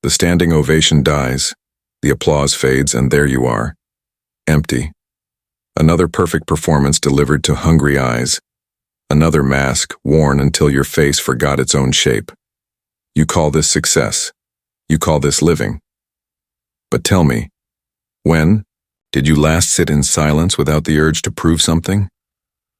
The standing ovation dies, the applause fades, and there you are, empty. Another perfect performance delivered to hungry eyes. Another mask worn until your face forgot its own shape. You call this success. You call this living. But tell me, when did you last sit in silence without the urge to prove something?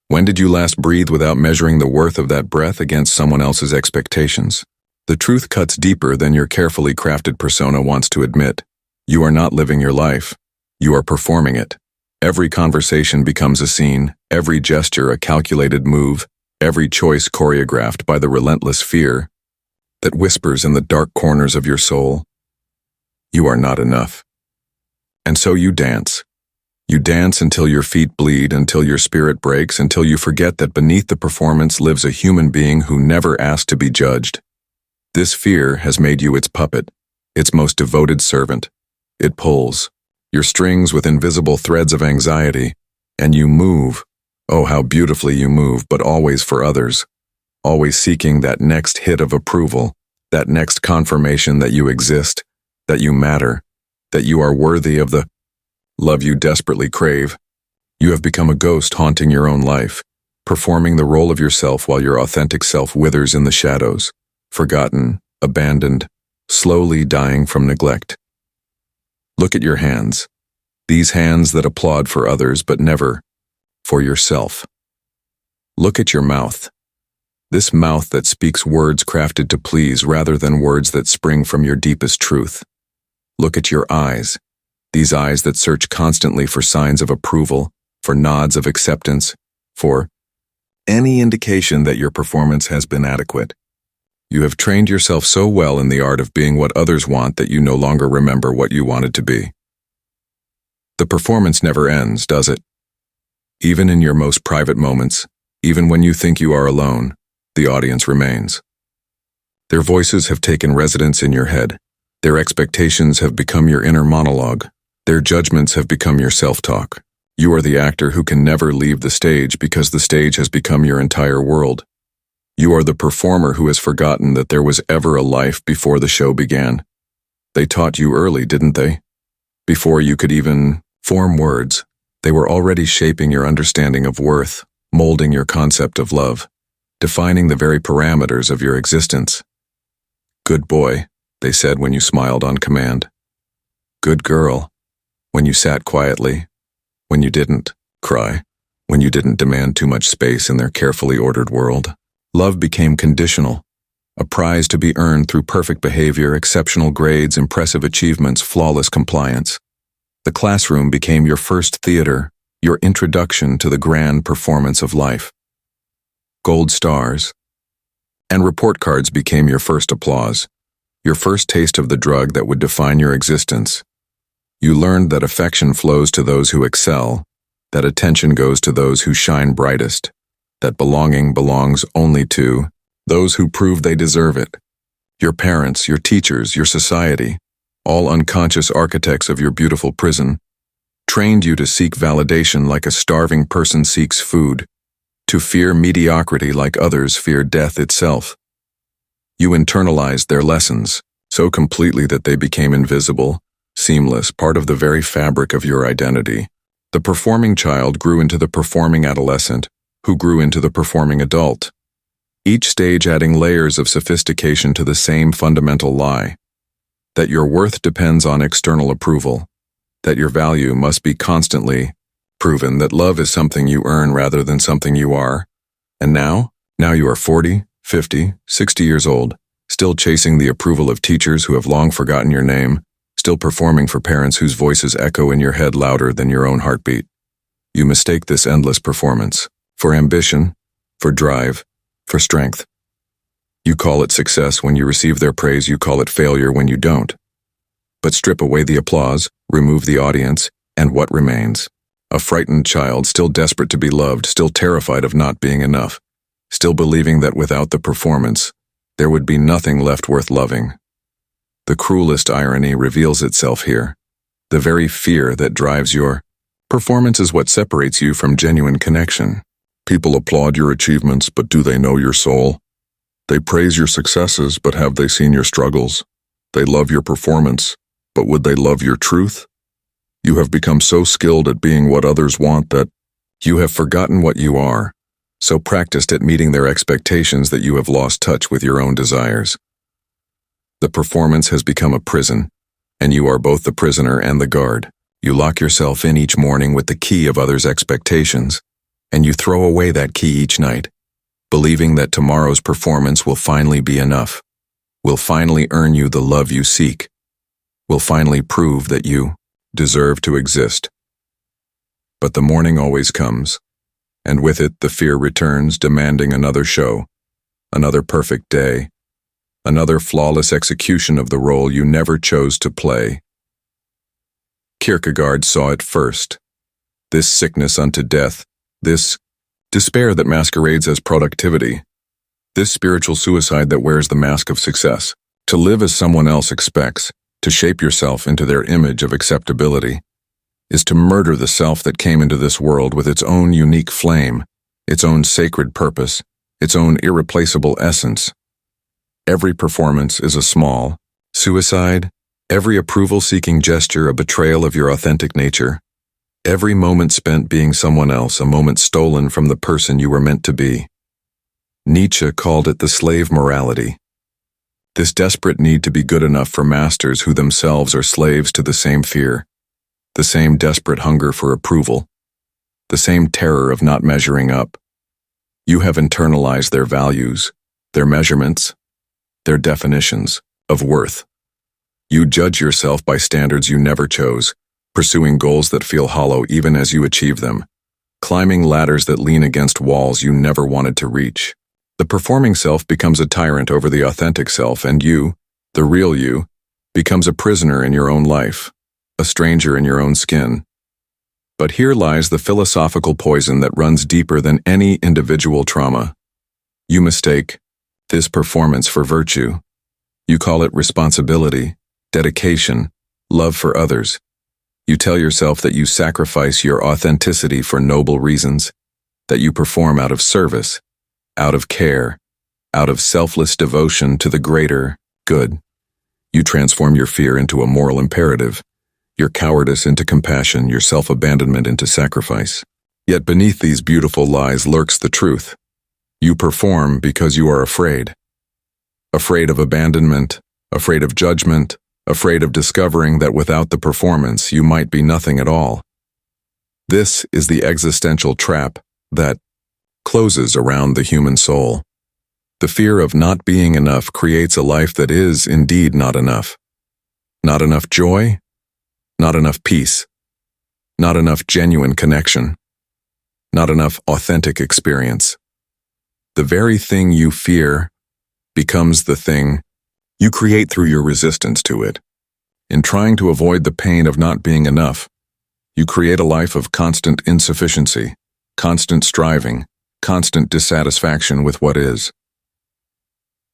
When did you last breathe without measuring the worth of that breath against someone else's expectations? The truth cuts deeper than your carefully crafted persona wants to admit. You are not living your life. You are performing it. Every conversation becomes a scene, every gesture a calculated move, every choice choreographed by the relentless fear that whispers in the dark corners of your soul, you are not enough. And so you dance. You dance until your feet bleed, until your spirit breaks, until you forget that beneath the performance lives a human being who never asked to be judged. This fear has made you its puppet, its most devoted servant. It pulls your strings with invisible threads of anxiety, and you move. Oh, how beautifully you move, but always for others. Always seeking that next hit of approval, that next confirmation that you exist, that you matter, that you are worthy of the love you desperately crave. You have become a ghost haunting your own life, performing the role of yourself while your authentic self withers in the shadows, forgotten, abandoned, slowly dying from neglect. Look at your hands, these hands that applaud for others but never for yourself. Look at your mouth, this mouth that speaks words crafted to please rather than words that spring from your deepest truth. Look at your eyes, these eyes that search constantly for signs of approval, for nods of acceptance, for any indication that your performance has been adequate. You have trained yourself so well in the art of being what others want that you no longer remember what you wanted to be. The performance never ends, does it? Even in your most private moments, even when you think you are alone, the audience remains. Their voices have taken residence in your head. Their expectations have become your inner monologue. Their judgments have become your self-talk. You are the actor who can never leave the stage because the stage has become your entire world. You are the performer who has forgotten that there was ever a life before the show began. They taught you early, didn't they? Before you could even form words, they were already shaping your understanding of worth, molding your concept of love, defining the very parameters of your existence. Good boy, they said when you smiled on command. Good girl, when you sat quietly, when you didn't cry, when you didn't demand too much space in their carefully ordered world. Love became conditional, a prize to be earned through perfect behavior, exceptional grades, impressive achievements, flawless compliance. The classroom became your first theater, your introduction to the grand performance of life. Gold stars and report cards became your first applause, your first taste of the drug that would define your existence. You learned that affection flows to those who excel, that attention goes to those who shine brightest, that belonging belongs only to those who prove they deserve it. Your parents, your teachers, your society, all unconscious architects of your beautiful prison, trained you to seek validation like a starving person seeks food, to fear mediocrity like others fear death itself. You internalized their lessons so completely that they became invisible, seamless, part of the very fabric of your identity. The performing child grew into the performing adolescent, who grew into the performing adult, each stage adding layers of sophistication to the same fundamental lie, that your worth depends on external approval, that your value must be constantly proven, that love is something you earn rather than something you are. And now you are 40, 50, 60 years old, still chasing the approval of teachers who have long forgotten your name, still performing for parents whose voices echo in your head louder than your own heartbeat. You mistake this endless performance for ambition, for drive, for strength. You call it success when you receive their praise, you call it failure when you don't. But strip away the applause, remove the audience, and what remains? A frightened child, still desperate to be loved, still terrified of not being enough, still believing that without the performance, there would be nothing left worth loving. The cruelest irony reveals itself here. The very fear that drives your performance is what separates you from genuine connection. People applaud your achievements, but do they know your soul? They praise your successes, but have they seen your struggles? They love your performance, but would they love your truth? You have become so skilled at being what others want that you have forgotten what you are, so practiced at meeting their expectations that you have lost touch with your own desires. The performance has become a prison, and you are both the prisoner and the guard. You lock yourself in each morning with the key of others' expectations, and you throw away that key each night, believing that tomorrow's performance will finally be enough, will finally earn you the love you seek, will finally prove that you deserve to exist. But the morning always comes, and with it the fear returns, demanding another show, another perfect day, another flawless execution of the role you never chose to play. Kierkegaard saw it first. This sickness unto death, this despair that masquerades as productivity, this spiritual suicide that wears the mask of success. To live as someone else expects, to shape yourself into their image of acceptability, is to murder the self that came into this world with its own unique flame, its own sacred purpose, its own irreplaceable essence. Every performance is a small suicide, every approval-seeking gesture a betrayal of your authentic nature, every moment spent being someone else a moment stolen from the person you were meant to be. Nietzsche called it the slave morality. This desperate need to be good enough for masters who themselves are slaves to the same fear, the same desperate hunger for approval, the same terror of not measuring up. You have internalized their values, their measurements, their definitions of worth. You judge yourself by standards you never chose, pursuing goals that feel hollow even as you achieve them, climbing ladders that lean against walls you never wanted to reach. The performing self becomes a tyrant over the authentic self, and you, the real you, becomes a prisoner in your own life, a stranger in your own skin. But here lies the philosophical poison that runs deeper than any individual trauma. You mistake this performance for virtue. You call it responsibility, dedication, love for others. You tell yourself that you sacrifice your authenticity for noble reasons, that you perform out of service, out of care, out of selfless devotion to the greater good. You transform your fear into a moral imperative, your cowardice into compassion, your self-abandonment into sacrifice. Yet beneath these beautiful lies lurks the truth. You perform because you are afraid. Afraid of abandonment, afraid of judgment, afraid of discovering that without the performance you might be nothing at all. This is the existential trap that closes around the human soul. The fear of not being enough creates a life that is indeed not enough. Not enough joy, not enough peace, not enough genuine connection, not enough authentic experience. The very thing you fear becomes the thing you create through your resistance to it. In trying to avoid the pain of not being enough, you create a life of constant insufficiency, constant striving, constant dissatisfaction with what is.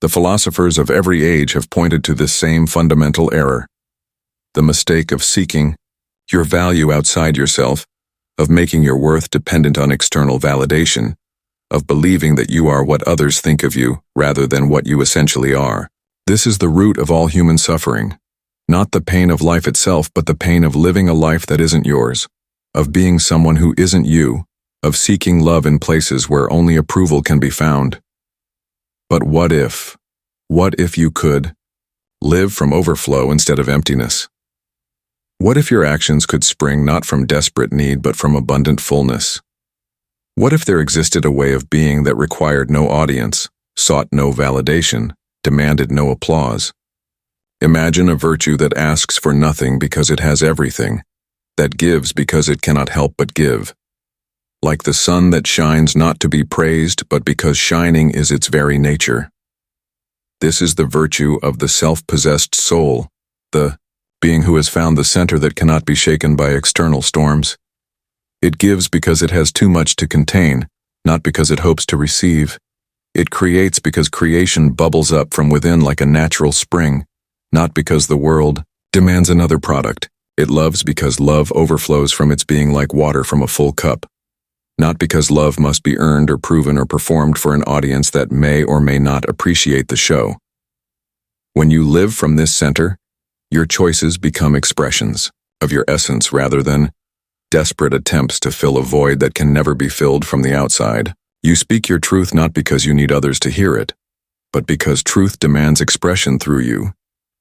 The philosophers of every age have pointed to this same fundamental error, the mistake of seeking your value outside yourself, of making your worth dependent on external validation, of believing that you are what others think of you rather than what you essentially are. This is the root of all human suffering, not the pain of life itself, but the pain of living a life that isn't yours, of being someone who isn't you, of seeking love in places where only approval can be found. But what if you could live from overflow instead of emptiness? What if your actions could spring not from desperate need but from abundant fullness? What if there existed a way of being that required no audience, sought no validation, demanded no applause? Imagine a virtue that asks for nothing because it has everything, that gives because it cannot help but give. Like the sun that shines not to be praised, but because shining is its very nature. This is the virtue of the self-possessed soul, the being who has found the center that cannot be shaken by external storms. It gives because it has too much to contain, not because it hopes to receive. It creates because creation bubbles up from within like a natural spring, not because the world demands another product. It loves because love overflows from its being like water from a full cup. Not because love must be earned or proven or performed for an audience that may or may not appreciate the show. When you live from this center, your choices become expressions of your essence rather than desperate attempts to fill a void that can never be filled from the outside. You speak your truth not because you need others to hear it, but because truth demands expression through you,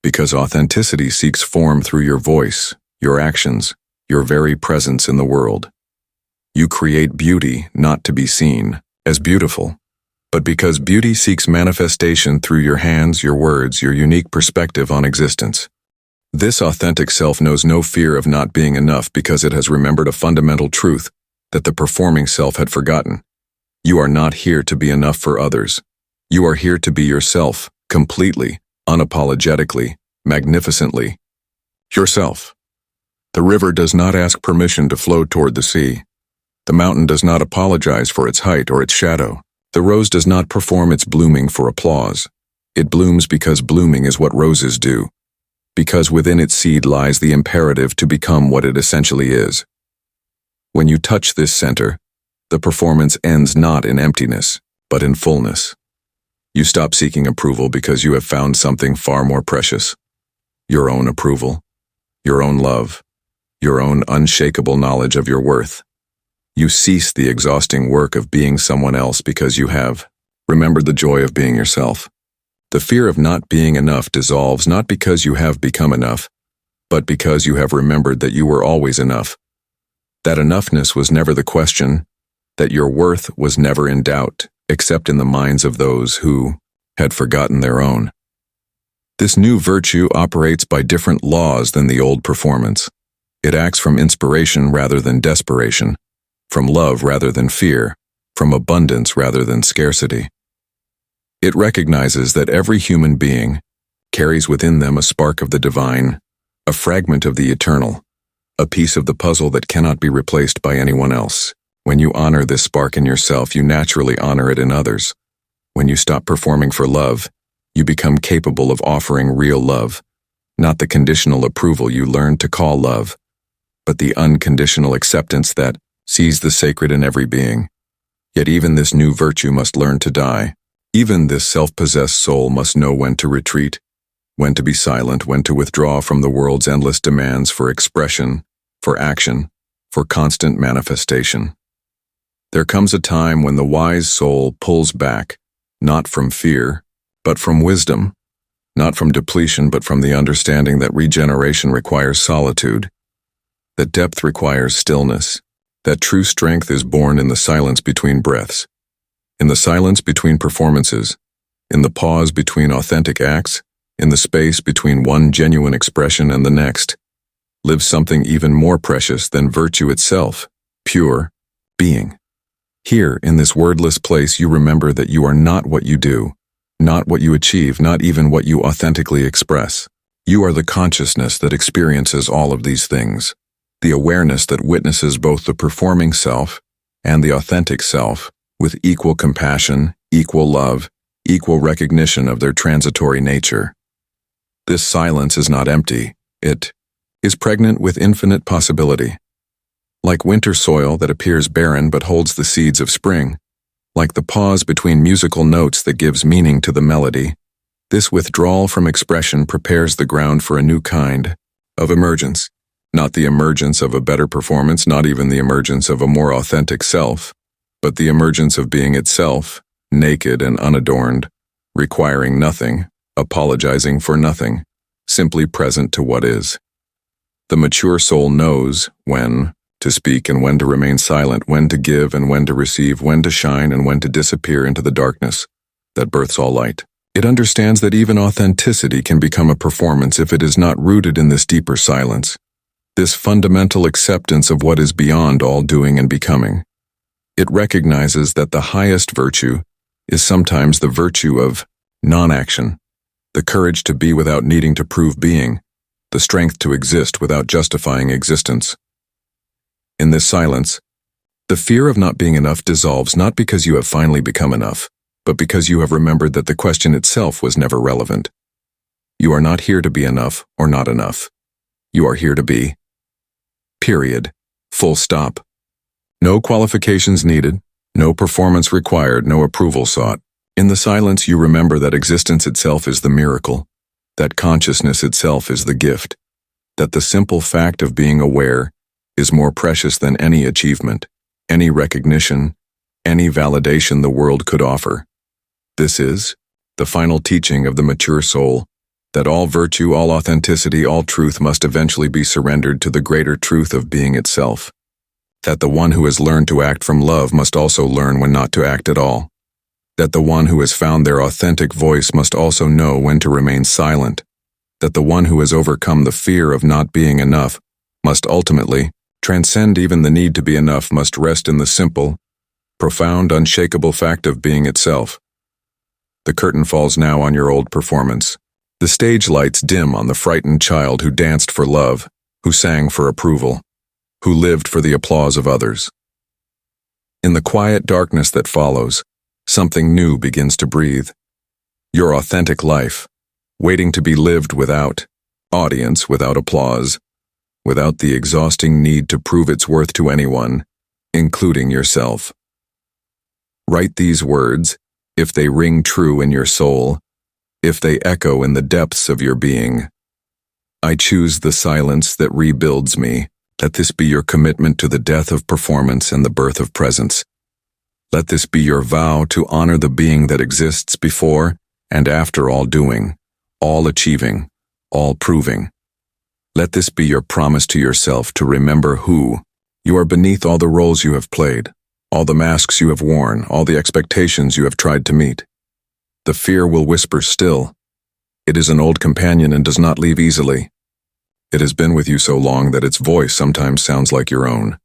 because authenticity seeks form through your voice, your actions, your very presence in the world. You create beauty not to be seen as beautiful, but because beauty seeks manifestation through your hands, your words, your unique perspective on existence. This authentic self knows no fear of not being enough because it has remembered a fundamental truth that the performing self had forgotten. You are not here to be enough for others. You are here to be yourself, completely, unapologetically, magnificently. Yourself. The river does not ask permission to flow toward the sea. The mountain does not apologize for its height or its shadow. The rose does not perform its blooming for applause. It blooms because blooming is what roses do, because within its seed lies the imperative to become what it essentially is. When you touch this center, the performance ends not in emptiness, but in fullness. You stop seeking approval because you have found something far more precious. Your own approval, your own love, your own unshakable knowledge of your worth. You cease the exhausting work of being someone else because you have remembered the joy of being yourself. The fear of not being enough dissolves not because you have become enough, but because you have remembered that you were always enough. That enoughness was never the question, that your worth was never in doubt, except in the minds of those who had forgotten their own. This new virtue operates by different laws than the old performance. It acts from inspiration rather than desperation, from love rather than fear, from abundance rather than scarcity. It recognizes that every human being carries within them a spark of the divine, a fragment of the eternal, a piece of the puzzle that cannot be replaced by anyone else. When you honor this spark in yourself, you naturally honor it in others. When you stop performing for love, you become capable of offering real love, not the conditional approval you learned to call love, but the unconditional acceptance that sees the sacred in every being. Yet even this new virtue must learn to die. Even this self-possessed soul must know when to retreat, when to be silent, when to withdraw from the world's endless demands for expression, for action, for constant manifestation. There comes a time when the wise soul pulls back, not from fear, but from wisdom, not from depletion, but from the understanding that regeneration requires solitude, that depth requires stillness, that true strength is born in the silence between breaths, in the silence between performances, in the pause between authentic acts, in the space between one genuine expression and the next, lives something even more precious than virtue itself, pure being. Here, in this wordless place, you remember that you are not what you do, not what you achieve, not even what you authentically express. You are the consciousness that experiences all of these things, the awareness that witnesses both the performing self and the authentic self with equal compassion, equal love, equal recognition of their transitory nature. This silence is not empty. It is pregnant with infinite possibility. Like winter soil that appears barren but holds the seeds of spring, like the pause between musical notes that gives meaning to the melody, this withdrawal from expression prepares the ground for a new kind of emergence. Not the emergence of a better performance, not even the emergence of a more authentic self, but the emergence of being itself, naked and unadorned, requiring nothing, apologizing for nothing, simply present to what is. The mature soul knows when to speak and when to remain silent, when to give and when to receive, when to shine and when to disappear into the darkness that births all light. It understands that even authenticity can become a performance if it is not rooted in this deeper silence, this fundamental acceptance of what is beyond all doing and becoming. It recognizes that the highest virtue is sometimes the virtue of non-action, the courage to be without needing to prove being, the strength to exist without justifying existence. In this silence, the fear of not being enough dissolves not because you have finally become enough, but because you have remembered that the question itself was never relevant. You are not here to be enough or not enough. You are here to be. Period. Full stop. No qualifications needed, no performance required, no approval sought. In the silence, you remember that existence itself is the miracle, that consciousness itself is the gift, that the simple fact of being aware is more precious than any achievement, any recognition, any validation the world could offer. This is the final teaching of the mature soul, that all virtue, all authenticity, all truth must eventually be surrendered to the greater truth of being itself. That the one who has learned to act from love must also learn when not to act at all. That the one who has found their authentic voice must also know when to remain silent. That the one who has overcome the fear of not being enough must ultimately transcend even the need to be enough, must rest in the simple, profound, unshakable fact of being itself. The curtain falls now on your old performance. The stage lights dim on the frightened child who danced for love, who sang for approval, who lived for the applause of others. In the quiet darkness that follows, something new begins to breathe. Your authentic life, waiting to be lived without audience, without applause, without the exhausting need to prove its worth to anyone, including yourself. Write these words, if they ring true in your soul, if they echo in the depths of your being. I choose the silence that rebuilds me. Let this be your commitment to the death of performance and the birth of presence. Let this be your vow to honor the being that exists before and after all doing, all achieving, all proving. Let this be your promise to yourself to remember who you are beneath all the roles you have played, all the masks you have worn, all the expectations you have tried to meet. The fear will whisper still. It is an old companion and does not leave easily. It has been with you so long that its voice sometimes sounds like your own.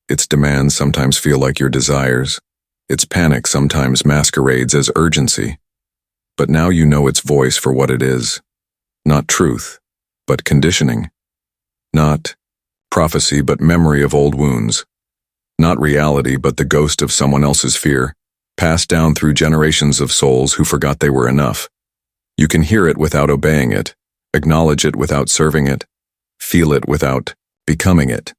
Its demands sometimes feel like your desires. Its panic sometimes masquerades as urgency. But now you know its voice for what it is. Not truth, but conditioning. Not prophecy, but memory of old wounds. Not reality, but the ghost of someone else's fear, passed down through generations of souls who forgot they were enough. You can hear it without obeying it, acknowledge it without serving it, feel it without becoming it.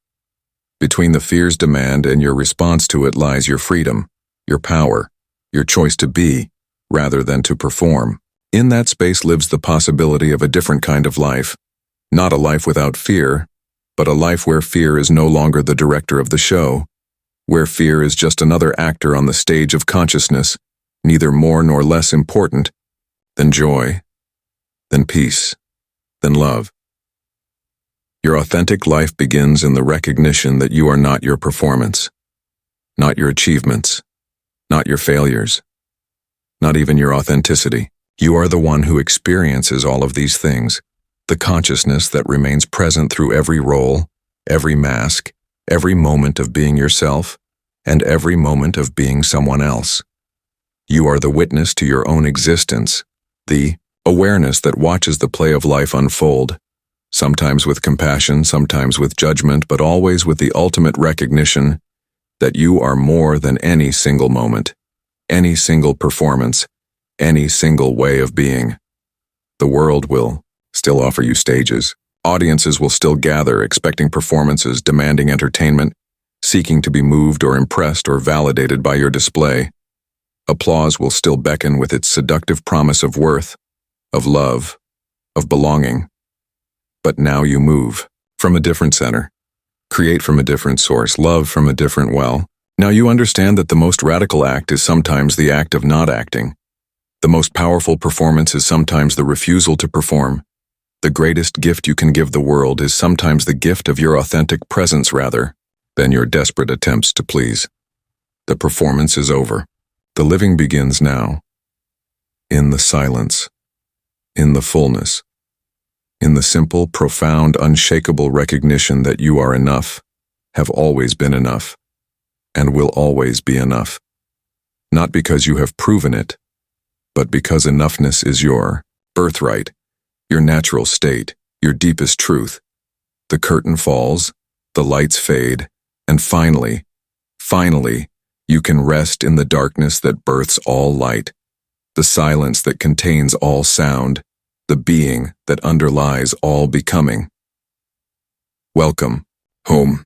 Between the fear's demand and your response to it lies your freedom, your power, your choice to be, rather than to perform. In that space lives the possibility of a different kind of life, not a life without fear, but a life where fear is no longer the director of the show, where fear is just another actor on the stage of consciousness, neither more nor less important than joy, than peace, than love. Your authentic life begins in the recognition that you are not your performance, not your achievements, not your failures, not even your authenticity. You are the one who experiences all of these things, the consciousness that remains present through every role, every mask, every moment of being yourself, and every moment of being someone else. You are the witness to your own existence, the awareness that watches the play of life unfold, sometimes with compassion, sometimes with judgment, but always with the ultimate recognition that you are more than any single moment, any single performance, any single way of being. The world will still offer you stages. Audiences will still gather, expecting performances, demanding entertainment, seeking to be moved or impressed or validated by your display. Applause will still beckon with its seductive promise of worth, of love, of belonging. But now you move from a different center, create from a different source, love from a different well. Now you understand that the most radical act is sometimes the act of not acting. The most powerful performance is sometimes the refusal to perform. The greatest gift you can give the world is sometimes the gift of your authentic presence rather than your desperate attempts to please. The performance is over. The living begins now. In the silence, in the fullness, in the simple, profound, unshakable recognition that you are enough, have always been enough, and will always be enough. Not because you have proven it, but because enoughness is your birthright, your natural state, your deepest truth. The curtain falls, the lights fade, and finally, you can rest in the darkness that births all light, the silence that contains all sound, the being that underlies all becoming. Welcome home.